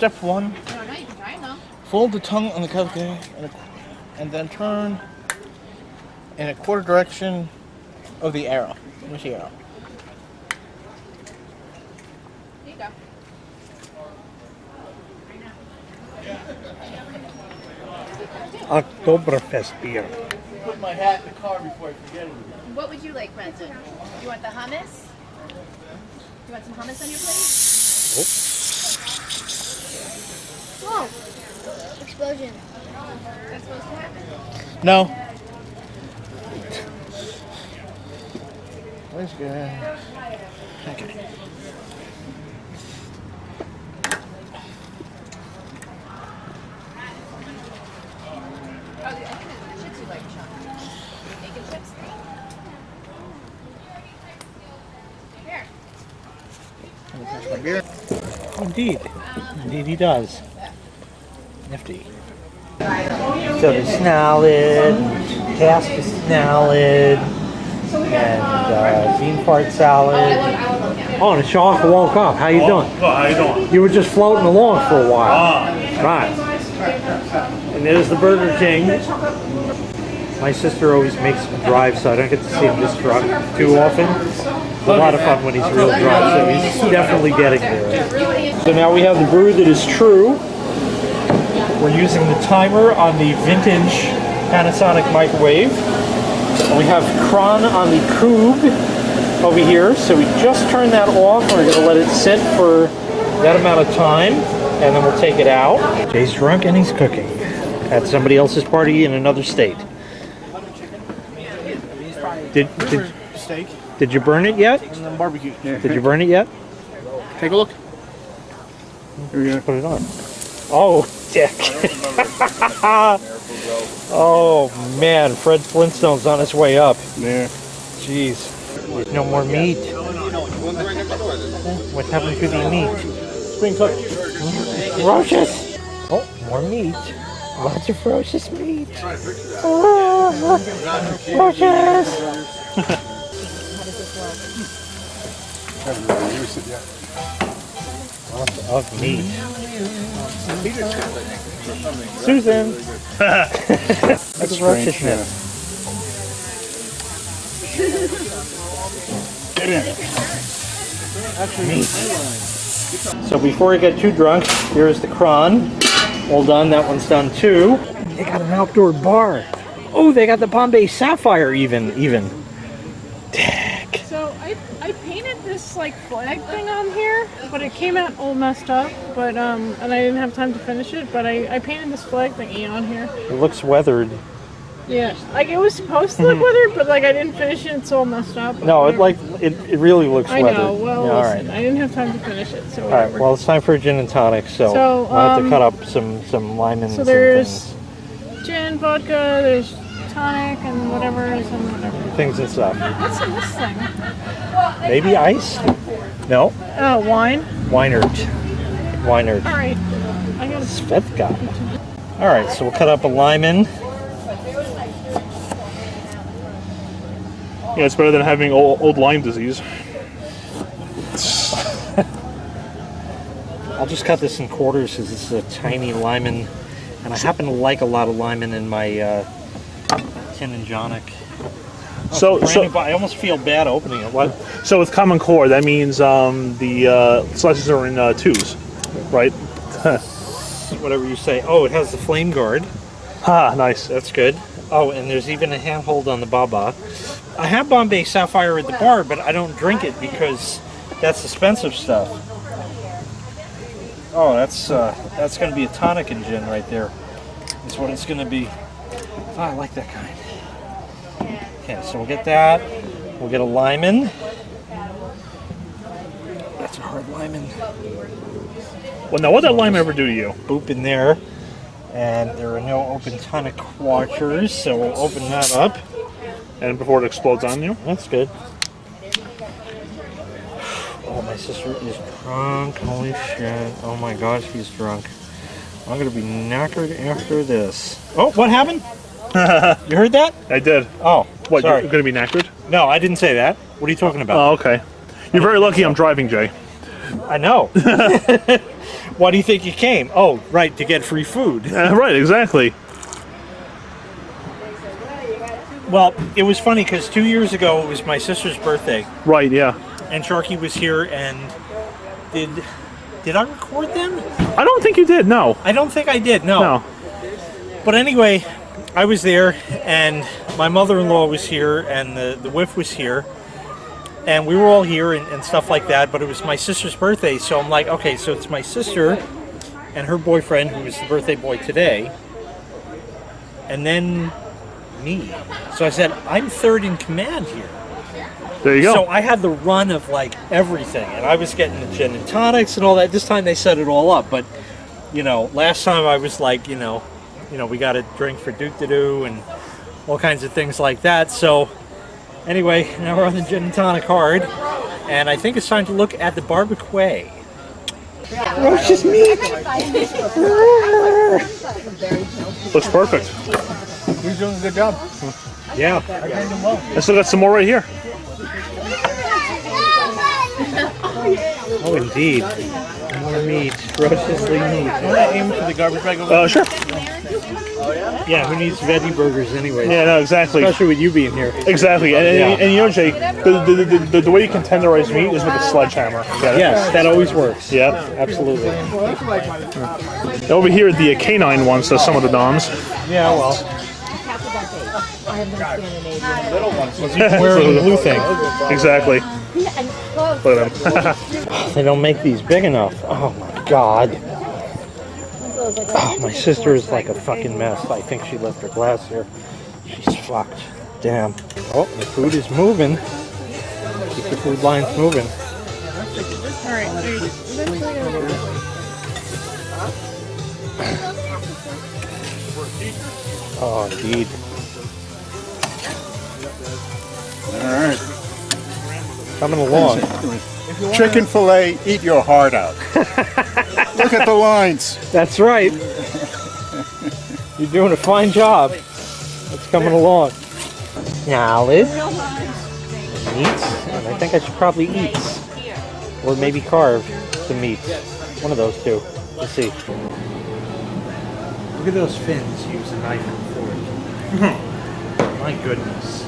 Step 1. Oh, no, you can try it though. Fold the tongue on the carte and then turn in a quarter direction of the arrow. Where's the arrow? Here you go. Oktoberfest beer. Put my hat in the car before I forget it. What would you like, Brenton? You want the hummus? You want some hummus on your plate? Whoa! Explosion. That's supposed to happen. No. Where's good? Okay. Oh, I think the chips you like, Sean. Bacon chips? Here. Let me finish my beer. Indeed. Indeed he does. Nifty. So the salad, pasta salad, and bean fart salad. Oh, and Sean woke up. How you doing? How you doing? You were just floating along for a while. Right. And there's the Burger King. My sister always makes him drive, so I don't get to see him this drunk too often. It's a lot of fun when he's real drunk, so he's definitely getting there. So now we have the brew that is true. We're using the timer on the vintage Panasonic microwave. We have Kron on the Coog over here, so we just turned that off. We're going to let it sit for that amount of time, and then we'll take it out. Jay's drunk and he's cooking at somebody else's party in another state. Did you burn it yet? And then barbecue. Did you burn it yet? Take a look. Here we go. Put it on. Oh, dick. Oh, man. Fred Flintstone's on his way up. Yeah. Jeez. There's no more meat. What happened to the meat? Spring cook. Ferocious. Oh, more meat. Lots of ferocious meat. Oh, ferocious. Lots of meat. Susan. That's ferociousness. Get in. Meat. So before I get too drunk, here's the Kron. All done. That one's done too. They got an outdoor bar. Oh, they got the Bombay Sapphire even. Dick. So I painted this like flag thing on here, but it came out all messed up. But and I didn't have time to finish it. But I painted this flag thingy on here. It looks weathered. Yeah, like it was supposed to look weathered, but like I didn't finish it. It's all messed up. No, it really looks I weathered. know. Well, yeah, all listen, right. I didn't have time to finish it. So All right. whatever. Well, it's time for a gin and tonic. So I'll have to cut up some lemons. So there's gin, vodka. There's tonic and whatever and whatever. things and stuff. What's in this thing? Maybe ice? No. Oh, wine. Weinert. All right. I got Svedka. All right. So we'll cut up a lemon. Yeah, it's better than having old Lyme disease. I'll just cut this in quarters because it's a tiny lemon, and I happen to like a lot of lemon in my tin and jonic. So I almost feel bad opening it. What? So with Common Core, that means the slices are in twos, right? Whatever you say. Oh, it has the flame guard. Ah, nice. That's good. Oh, and there's even a handhold on the Baba. I have Bombay Sapphire at the bar, but I don't drink it because that's expensive stuff. Oh, that's going to be a tonic and gin right there. That's what it's going to be. Oh, I like that kind. Okay, so we'll get that. We'll get a lemon. That's a hard lemon. Well, now what did Lyme ever do to you? Boop in there. And there are no open tonic watchers, so we'll open that up. And before it explodes on you? That's good. Oh, my sister is drunk. Holy shit. Oh my gosh, he's drunk. I'm going to be knackered after this. Oh, what happened? You heard that? I did. Oh, What, sorry. you're going to be knackered? No, I didn't say that. What are you talking about? Oh, okay. You're very lucky I'm driving, Jay. I know. Why do you think you came? Oh, right, to get free food. Right, exactly. Well, it was funny because 2 years ago it was my sister's birthday, Right, yeah. and Sharky was here. And did I record them? I don't think you did, no. I don't think I did. No. No. But anyway, I was there, and my mother-in-law was here, and the wife was here, and we were all here and stuff like that. But it was my sister's birthday, so I'm like, okay, so it's my sister and her boyfriend, who is the birthday boy today, and then me. So I said, I'm third in command here. There you go. So I had the run of like everything, and I was getting the gin and tonics and all that. This time they set it all up, but you know, last time I was like, you know, we got a drink for Duke to do and all kinds of things like that. So anyway, now we're on the gin and tonic hard, and I think it's time to look at the barbecue. Roach's meat. Looks perfect. He's doing a good job. Yeah. I still got some more right here. Oh, indeed. More meat. Roach's lean meat. Want to aim for the garbage bag over Sure. Yeah, who needs veggie burgers anyway? Yeah, no, exactly. Especially with you being here. Exactly. And you know, Jake, the way you can tenderize meat is with a sledgehammer. Get it? Yes, that always works. Yep. Absolutely. Over here at the canine one says some of the Doms. Yeah, well. Wearing the blue thing. Exactly. Look at them. They don't make these big enough. Oh my god. Oh, my sister is like a fucking mess. I think she left her glass here. She's fucked. Damn. Oh, the food is moving. Keep the food lines moving. Alright, Oh, indeed. All Coming along. right. Chicken fillet, eat your heart out. Look at the lines. That's right. You're doing a fine job. It's coming along. Salad. Meats. And I think I should probably eat. Or maybe carve some meats. One of those two. Let's see. Look at those fins. Use a knife and fork. My goodness.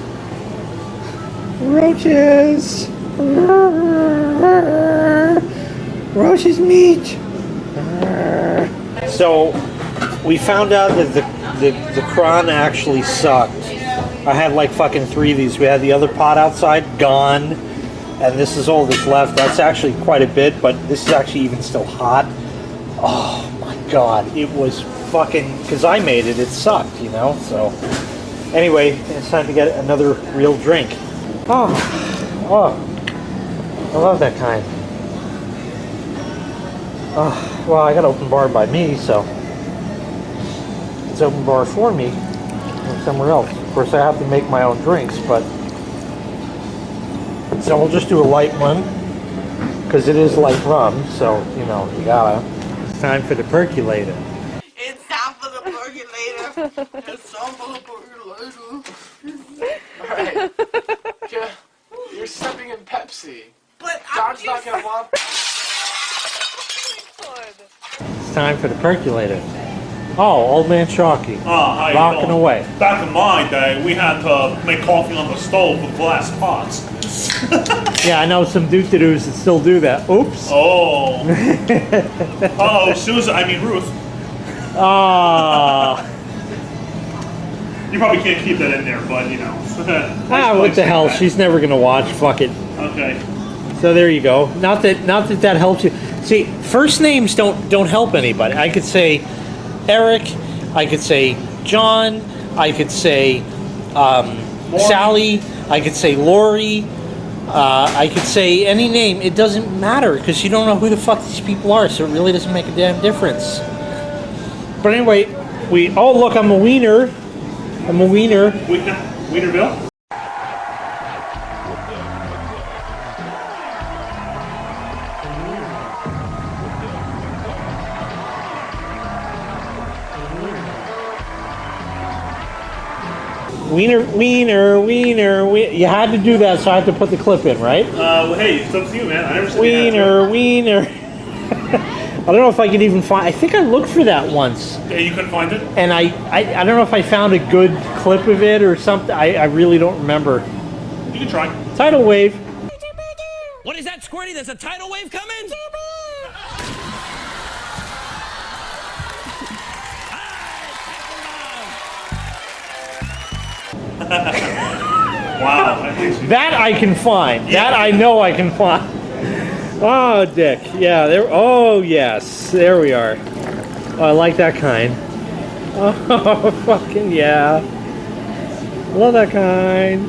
Roaches! Roach's meat! So, we found out that the cron actually sucked. I had like fucking 3 of these. We had the other pot outside, gone. And this is all that's left. That's actually quite a bit, but this is actually even still hot. Oh my god. It was fucking... Because I made it, it sucked, you know? So, anyway, it's time to get another real drink. Oh, I love that kind. Oh, well, I got open bar by me, so it's open bar for me or somewhere else. Of course, I have to make my own drinks, but so we'll just do a light one because it is light rum, so you know you gotta. It's time for the percolator. It's time for the percolator. It's time for the percolator. Alright. You're stepping in Pepsi. But God's not gonna want. It's time for the percolator. Oh, old man Sharky, how you rocking doing? away. Back in my day, we had to make coffee on the stove with glass pots. Yeah, I know some doo-doo-doos that still do that. Oops. Oh. Susan, I mean Ruth. Ah. You probably can't keep that in there, but you know. What the hell? She's never gonna watch. Fuck it. Okay. So there you go. Not that helps you. See, first names don't help anybody. I could say Eric. I could say John. I could say Sally. I could say Lori. I could say any name. It doesn't matter because you don't know who the fuck these people are. So it really doesn't make a damn difference. But anyway, oh look, I'm a wiener. I'm a wiener. Wiener Bill? Wiener. You had to do that, so I had to put the clip in, right? Well, hey, it's up to you, man. I never said Wiener. I don't know if I can even find. I think I looked for that once, Yeah, you couldn't find it? and I don't know if I found a good clip of it or something. I really don't remember. You can try. Tidal wave. What is that, Squirty? There's a tidal wave coming? Wow. At least you- That I can find. That I know I can find. Oh, Dick. Yeah, there. Oh, yes. There we are. Oh, I like that kind. Oh, fucking yeah. Love that kind.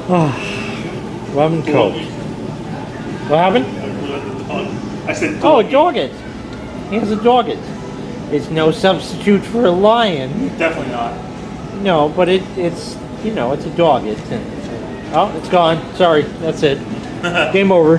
Oh, rum and coke. What happened? I said, Oh, a dog-it. He has a dog-it. It's no substitute for a lion. definitely not. No, but it's, you know, it's a dog-it. Oh, it's gone. Sorry. That's it. Game over.